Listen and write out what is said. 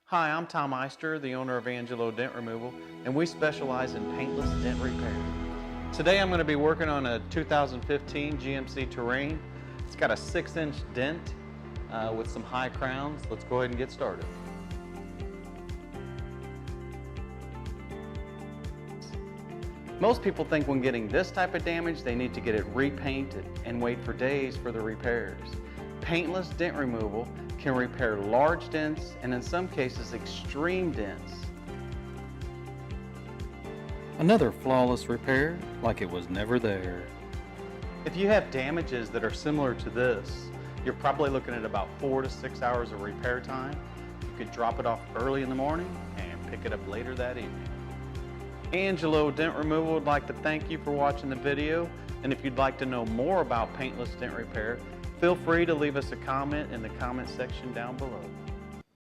Hi, I'm Tom Eister, the owner of Angelo Dent Removal, and we specialize in paintless dent repair. Today I'm going to be working on a 2015 GMC Terrain. It's got a 6-inch dent with some high crowns. Let's go ahead and get started. Most people think when getting this type of damage, they need to get it repainted and wait for days for the repairs. Paintless dent removal can repair large dents and in some cases extreme dents. Another flawless repair like it was never there. If you have damages that are similar to this, you're probably looking at about 4 to 6 hours of repair time. You could drop it off early in the morning and pick it up later that evening. Angelo Dent Removal would like to thank you for watching the video, and if you'd like to know more about paintless dent repair, feel free to leave us a comment in the comment section down below.